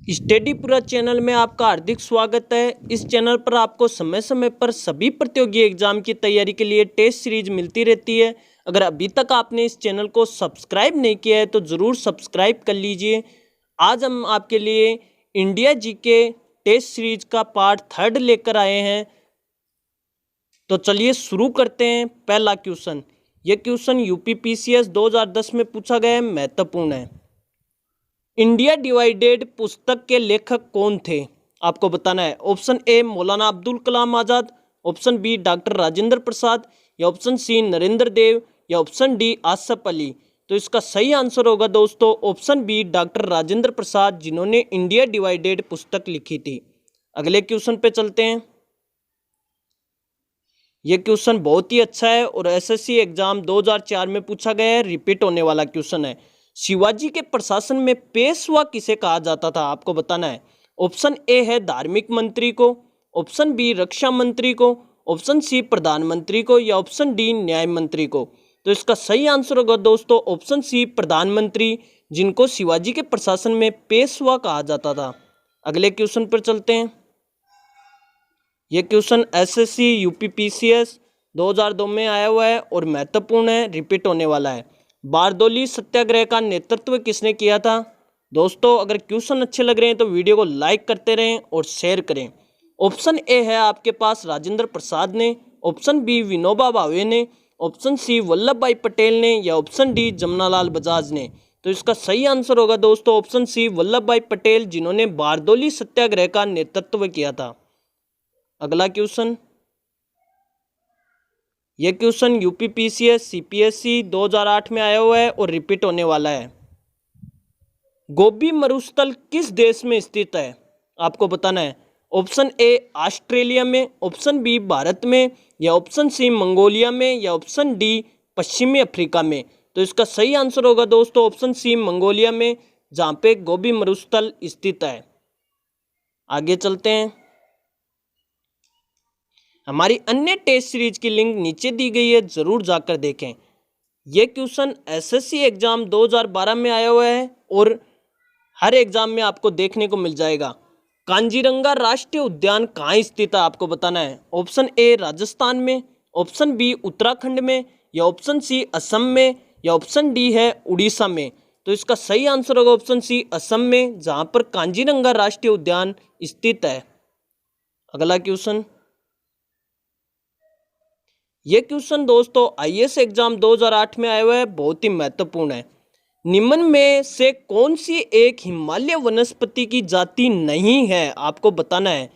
स्टडीपुरा channel में आपका हार्दिक स्वागत है। इस चैनल पर आपको समय समय पर सभी प्रतियोगी एग्जाम की तैयारी के लिए टेस्ट सीरीज मिलती रहती है। अगर अभी तक आपने इस चैनल को सब्सक्राइब नहीं किया है तो ज़रूर सब्सक्राइब कर लीजिए। आज हम आपके लिए इंडिया जीके टेस्ट सीरीज का पार्ट 3 लेकर आए हैं। तो चलिए शुरू करते हैं। पहला क्वेश्चन, यह क्वेश्चन यूपीपीसीएस 2010 में पूछा गया है, महत्वपूर्ण है। इंडिया डिवाइडेड पुस्तक के लेखक कौन थे, आपको बताना है। ऑप्शन ए मौलाना Abdul Kalam Azad, option B doctor Rajendra Prasad, या ऑप्शन सी नरेंद्र देव, या ऑप्शन डी आसफ अली। तो इसका सही आंसर होगा दोस्तों option B doctor Rajendra Prasad, जिन्होंने इंडिया डिवाइडेड पुस्तक लिखी थी। अगले क्वेश्चन पे चलते हैं। यह क्वेश्चन बहुत ही अच्छा है और एसएससी एग्जाम 2004 में पूछा गया है, रिपीट होने वाला क्वेश्चन है। शिवाजी के प्रशासन में पेशवा किसे कहा जाता था, आपको बताना है। ऑप्शन ए है धार्मिक मंत्री को, ऑप्शन बी रक्षा मंत्री को, ऑप्शन सी प्रधानमंत्री को, या ऑप्शन डी न्याय मंत्री को। तो इसका सही आंसर होगा दोस्तों ऑप्शन सी प्रधानमंत्री, जिनको शिवाजी के प्रशासन में पेशवा कहा जाता था। अगले क्वेश्चन पर चलते हैं। यह क्वेश्चन एसएससी यूपीपीसीएस 2002 में आया हुआ है और महत्वपूर्ण है, रिपीट होने वाला है। बारदोली सत्याग्रह का नेतृत्व किसने किया था। दोस्तों अगर क्वेश्चन अच्छे लग रहे हैं तो वीडियो को लाइक करते रहें और शेयर करें। ऑप्शन ए है आपके पास राजेंद्र प्रसाद ने, ऑप्शन बी विनोबा भावे ने, ऑप्शन सी वल्लभ भाई पटेल ने, या ऑप्शन डी जमनालाल बजाज ने। तो इसका सही आंसर होगा दोस्तों ऑप्शन सी वल्लभ भाई पटेल, जिन्होंने बारदोली सत्याग्रह का नेतृत्व किया था। अगला क्वेश्चन, यह क्वेश्चन यूपीपीसीएस सीपीएससी 2008 में आया हुआ है और रिपीट होने वाला है। गोबी मरुस्थल किस देश में स्थित है, आपको बताना है। ऑप्शन ए ऑस्ट्रेलिया में, ऑप्शन बी भारत में, या ऑप्शन सी मंगोलिया में, या ऑप्शन डी पश्चिमी अफ्रीका में। तो इसका सही आंसर होगा दोस्तों ऑप्शन सी मंगोलिया में, जहां पे गोबी मरुस्थल स्थित है। आगे चलते हैं। हमारी अन्य टेस्ट सीरीज की लिंक नीचे दी गई है, जरूर जाकर देखें। यह क्वेश्चन एसएससी एग्जाम 2012 में आया हुआ है और हर एग्जाम में आपको देखने को मिल जाएगा। कांजीरंगा राष्ट्रीय उद्यान कहाँ स्थित है, आपको बताना है। ऑप्शन ए राजस्थान में, ऑप्शन बी उत्तराखंड में, या ऑप्शन सी असम में, या ऑप्शन डी है उड़ीसा में। तो इसका सही आंसर होगा ऑप्शन सी असम में, जहां पर कांजीरंगा राष्ट्रीय उद्यान स्थित है। अगला क्वेश्चन, यह क्वेश्चन दोस्तों आईएएस एग्जाम 2008 में आया हुआ है, बहुत ही महत्वपूर्ण है। निम्न में से कौन सी एक हिमालय वनस्पति की जाति नहीं है, आपको बताना है।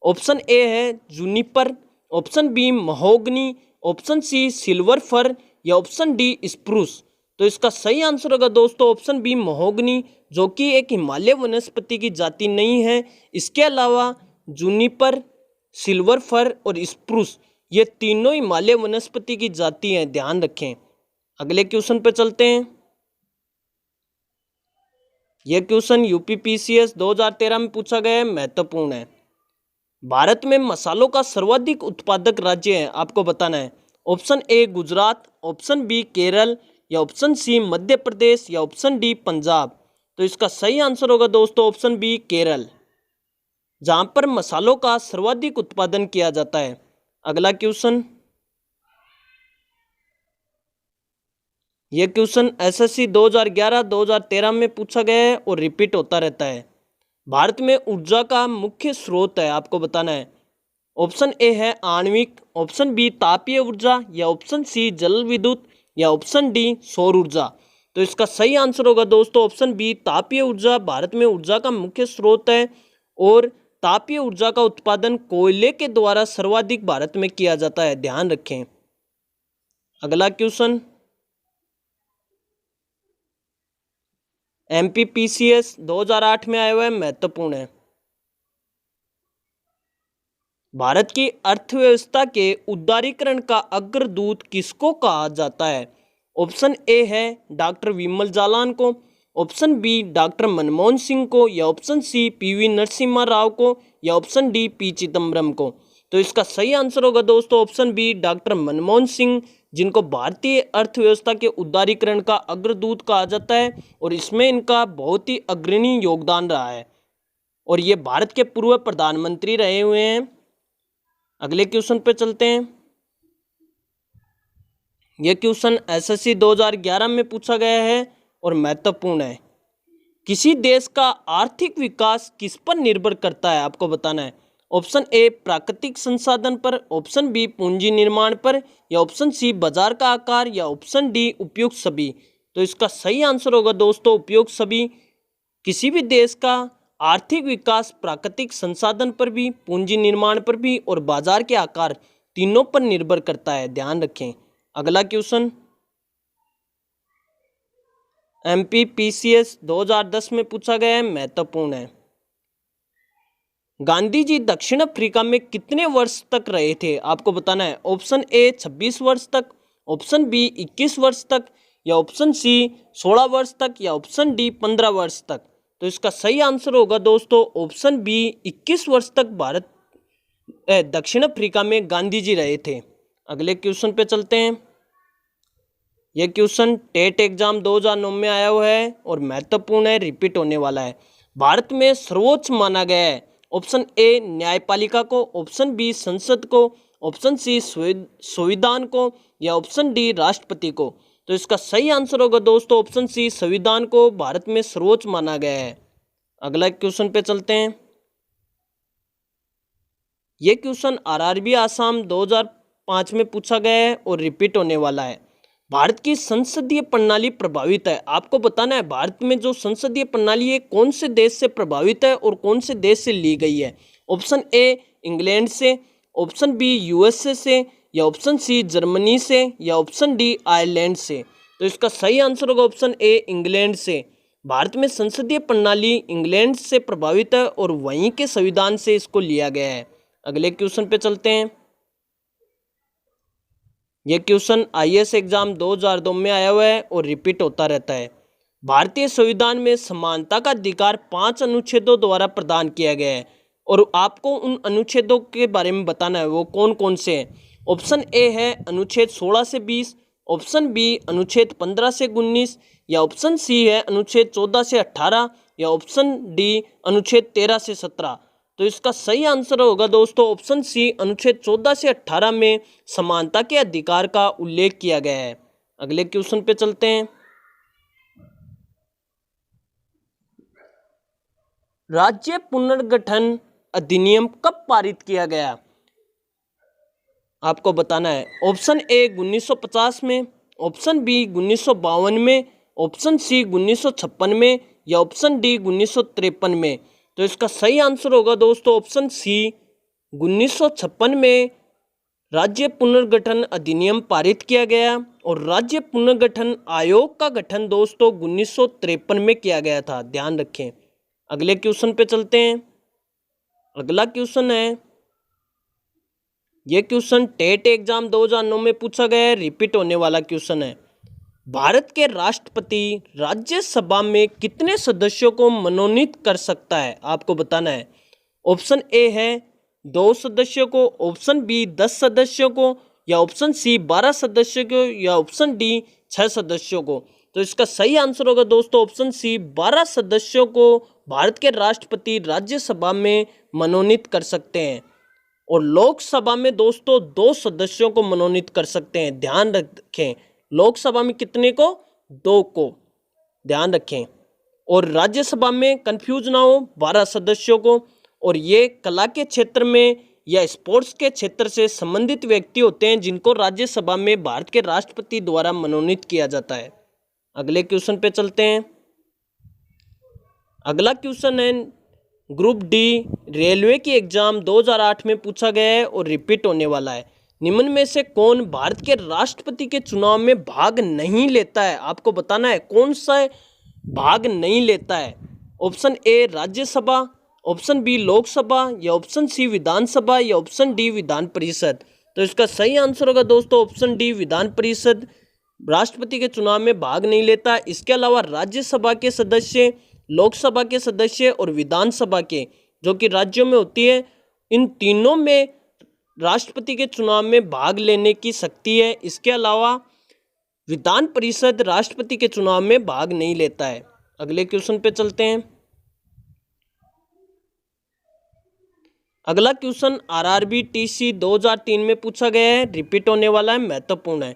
ऑप्शन ए है juniper, option B mahogany, option C silver fir, या ऑप्शन डी स्प्रूस। तो इसका सही आंसर होगा दोस्तों ऑप्शन बी महोगनी, जो कि एक हिमालय वनस्पति की जाति नहीं है। इसके अलावा जूनिपर, सिल्वर फर और स्प्रूस, ये तीनों हिमालय वनस्पति की जाति हैं, ध्यान रखें। अगले क्वेश्चन पर चलते हैं। यह क्वेश्चन यूपीपीसीएस 2013 में पूछा गया है, महत्वपूर्ण है। भारत में मसालों का सर्वाधिक उत्पादक राज्य है, आपको बताना है। Option A Gujarat, option B Kerala, या ऑप्शन सी मध्य प्रदेश, या ऑप्शन डी पंजाब। तो इसका सही आंसर होगा दोस्तों ऑप्शन बी केरल, जहां पर मसालों का सर्वाधिक उत्पादन किया जाता है। अगला क्वेश्चन, यह क्वेश्चन एसएससी 2011 2013 में पूछा गया है और रिपीट होता रहता है। भारत में ऊर्जा का मुख्य स्रोत है, आपको बताना है। ऑप्शन ए है आणविक, ऑप्शन बी तापीय ऊर्जा, या ऑप्शन सी जल विद्युत, या ऑप्शन डी सौर ऊर्जा। तो इसका सही आंसर होगा दोस्तों ऑप्शन बी तापीय ऊर्जा भारत में ऊर्जा का मुख्य स्रोत है और तापीय ऊर्जा का उत्पादन कोयले के द्वारा सर्वाधिक भारत में किया जाता है, ध्यान रखें। अगला क्वेश्चन, एमपीपीसीएस 2008 में आया हुआ है, महत्वपूर्ण है। भारत की अर्थव्यवस्था के उदारीकरण का अग्रदूत किसको कहा जाता है। ऑप्शन ए है डॉक्टर विमल जालान को, option B doctor Manmohan Singh को, या option C P V Narasimha Rao को, या ऑप्शन डी पी चिदम्बरम को। तो इसका सही आंसर होगा दोस्तों option B doctor Manmohan Singh, जिनको भारतीय अर्थव्यवस्था के उदारीकरण का अग्रदूत कहा जाता है और इसमें इनका बहुत ही अग्रणी योगदान रहा है। और ये भारत के पूर्व प्रधानमंत्री रहे हुए हैं। अगले क्वेश्चन पे चलते हैं। यह क्वेश्चन एसएससी 2011 में पूछा गया है और महत्वपूर्ण है। किसी देश का आर्थिक विकास किस पर निर्भर करता है, आपको बताना है। ऑप्शन ए प्राकृतिक संसाधन पर, ऑप्शन बी पूंजी निर्माण पर, या ऑप्शन सी बाजार का आकार, या ऑप्शन डी उपयुक्त सभी। तो इसका सही आंसर होगा दोस्तों उपयुक्त सभी। किसी भी देश का आर्थिक विकास प्राकृतिक संसाधन पर भी, पूंजी निर्माण पर भी और बाजार के आकार तीनों पर निर्भर करता है, ध्यान रखें। अगला क्वेश्चन MPPCS 2010 में पूछा गया है, महत्वपूर्ण है। गांधी जी दक्षिण अफ्रीका में कितने वर्ष तक रहे थे, आपको बताना है। ऑप्शन ए 26 वर्ष तक, ऑप्शन बी 21 वर्ष तक, या ऑप्शन सी 16 वर्ष तक, या ऑप्शन डी 15 वर्ष तक। तो इसका सही आंसर होगा दोस्तों ऑप्शन बी 21 वर्ष तक दक्षिण अफ्रीका में गांधी जी रहे थे। अगले क्वेश्चन पे चलते हैं। यह क्वेश्चन टेट एग्जाम 2009 में आया हुआ है और महत्वपूर्ण है, रिपीट होने वाला है। भारत में सर्वोच्च माना गया है। ऑप्शन ए न्यायपालिका को, ऑप्शन बी संसद को, ऑप्शन सी संविधान को, या ऑप्शन डी राष्ट्रपति को। तो इसका सही आंसर होगा दोस्तों ऑप्शन सी संविधान को भारत में सर्वोच्च माना गया है। अगला क्वेश्चन पे चलते हैं। यह क्वेश्चन आरआरबी आसाम 2005 में पूछा गया है और रिपीट होने वाला है। भारत की संसदीय प्रणाली प्रभावित है, आपको बताना है भारत में जो संसदीय प्रणाली है कौन से देश से प्रभावित है और कौन से देश से ली गई है। ऑप्शन ए इंग्लैंड से, ऑप्शन बी यूएसए से, या ऑप्शन सी जर्मनी से, या ऑप्शन डी आयरलैंड से। तो इसका सही आंसर होगा ऑप्शन ए इंग्लैंड से। भारत में संसदीय प्रणाली इंग्लैंड से प्रभावित है और वहीं के संविधान से इसको लिया गया है। अगले क्वेश्चन पे चलते हैं। यह क्वेश्चन आईएएस एग्जाम 2002 में आया हुआ है और रिपीट होता रहता है। भारतीय संविधान में समानता का अधिकार 5 अनुच्छेदों द्वारा प्रदान किया गया है और आपको उन अनुच्छेदों के बारे में बताना है वो कौन कौन से हैं। ऑप्शन ए है अनुच्छेद 16 से 20, ऑप्शन बी अनुच्छेद 15 से 19, या ऑप्शन सी है अनुच्छेद 14 से 18, या ऑप्शन डी अनुच्छेद 13 से 17। तो इसका सही आंसर होगा दोस्तों ऑप्शन सी अनुच्छेद 14 से 18 में समानता के अधिकार का उल्लेख किया गया है। अगले क्वेश्चन पे चलते हैं। राज्य पुनर्गठन अधिनियम कब पारित किया गया, आपको बताना है। ऑप्शन ए 1950 में, ऑप्शन बी 1952 में, ऑप्शन सी 1956 में, या ऑप्शन डी 1953 में। तो इसका सही आंसर होगा दोस्तों ऑप्शन सी 1956 में राज्य पुनर्गठन अधिनियम पारित किया गया और राज्य पुनर्गठन आयोग का गठन दोस्तों 1953 में किया गया था, ध्यान रखें। अगले क्वेश्चन पे चलते हैं। अगला क्वेश्चन है, यह क्वेश्चन टेट एग्जाम 2009 में पूछा गया है, रिपीट होने वाला क्वेश्चन है। भारत के राष्ट्रपति राज्यसभा में कितने सदस्यों को मनोनीत कर सकता है, आपको बताना है। ऑप्शन ए है 2 सदस्यों को, ऑप्शन बी 10 सदस्यों को, या ऑप्शन सी 12 सदस्यों को, या ऑप्शन डी 6 सदस्यों को। तो इसका सही आंसर होगा दोस्तों ऑप्शन सी 12 सदस्यों को भारत के राष्ट्रपति राज्यसभा में मनोनीत कर सकते हैं और लोकसभा में दोस्तों 2 सदस्यों को मनोनीत कर सकते हैं, ध्यान रखें। लोकसभा में कितने को, 2 को, ध्यान रखें। और राज्यसभा में कंफ्यूज ना हो 12 सदस्यों को। और ये कला के क्षेत्र में या स्पोर्ट्स के क्षेत्र से संबंधित व्यक्ति होते हैं जिनको राज्यसभा में भारत के राष्ट्रपति द्वारा मनोनीत किया जाता है। अगले क्वेश्चन पे चलते हैं। अगला क्वेश्चन है ग्रुप डी रेलवे की एग्जाम 2008 में पूछा गया है और रिपीट होने वाला है। निम्न में से कौन भारत के राष्ट्रपति के चुनाव में भाग नहीं लेता है, आपको बताना है कौन सा भाग नहीं लेता है। Option A Rajya Sabha, option B Lok Sabha, या ऑप्शन सी विधानसभा, या ऑप्शन डी विधान परिषद। तो इसका सही आंसर होगा दोस्तों ऑप्शन डी विधान परिषद राष्ट्रपति के चुनाव में भाग नहीं लेता। इसके अलावा राज्यसभा के सदस्य, लोकसभा के सदस्य और विधानसभा के जो कि राज्यों में होती है, इन तीनों में राष्ट्रपति के चुनाव में भाग लेने की शक्ति है। इसके अलावा विधान परिषद राष्ट्रपति के चुनाव में भाग नहीं लेता है। अगले क्वेश्चन पे चलते हैं। अगला क्वेश्चन आरआरबी टीसी 2003 में पूछा गया है, रिपीट होने वाला है, महत्वपूर्ण है।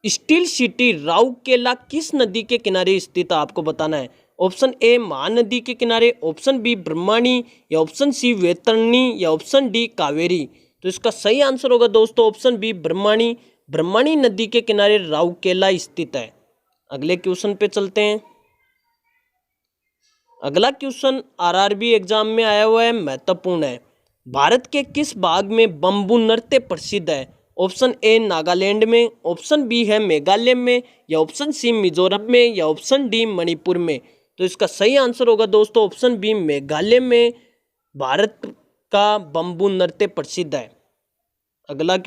स्टील सिटी राउरकेला किस नदी के किनारे स्थित है, आपको बताना है। ऑप्शन ए महानदी के किनारे, ऑप्शन बी ब्रह्मणी, या ऑप्शन सी वैतरणी, या ऑप्शन डी कावेरी। तो इसका सही आंसर होगा दोस्तों ऑप्शन बी ब्रह्मणी। ब्रह्मणी नदी के किनारे राउरकेला स्थित है। अगले क्वेश्चन पे चलते हैं। अगला क्वेश्चन आरआरबी एग्जाम में आया हुआ है, महत्वपूर्ण है। भारत के किस भाग में बम्बू नृत्य प्रसिद्ध है। ऑप्शन ए नागालैंड में, ऑप्शन बी है मेघालय में, या ऑप्शन सी मिजोरम में, या ऑप्शन डी मणिपुर में। तो इसका सही आंसर होगा दोस्तों ऑप्शन बी मेघालय में भारत का बम्बू नृत्य प्रसिद्ध है। अगला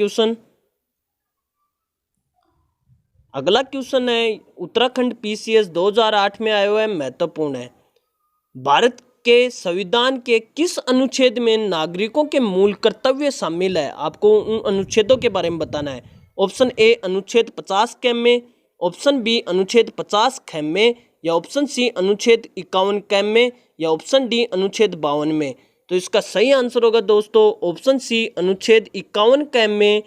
क्वेश्चन है उत्तराखंड पीसीएस 2008 में आया हुआ है, महत्वपूर्ण है। भारत के संविधान के किस अनुच्छेद में नागरिकों के मूल कर्तव्य शामिल है, आपको उन अनुच्छेदों के बारे में बताना है। ऑप्शन ए अनुच्छेद 50 क में, ऑप्शन बी अनुच्छेद 50 ख में, या ऑप्शन सी अनुच्छेद 51 क में, या ऑप्शन डी अनुच्छेद 52 में। तो इसका सही आंसर होगा दोस्तों ऑप्शन सी अनुच्छेद 51 क में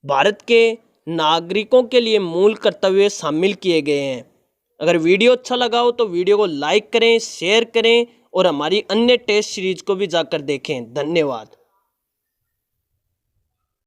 भारत के नागरिकों के लिए मूल कर्तव्य शामिल किए गए हैं। अगर वीडियो अच्छा लगा हो तो वीडियो को लाइक करें, शेयर करें और हमारी अन्य टेस्ट सीरीज को भी जाकर देखें। धन्यवाद।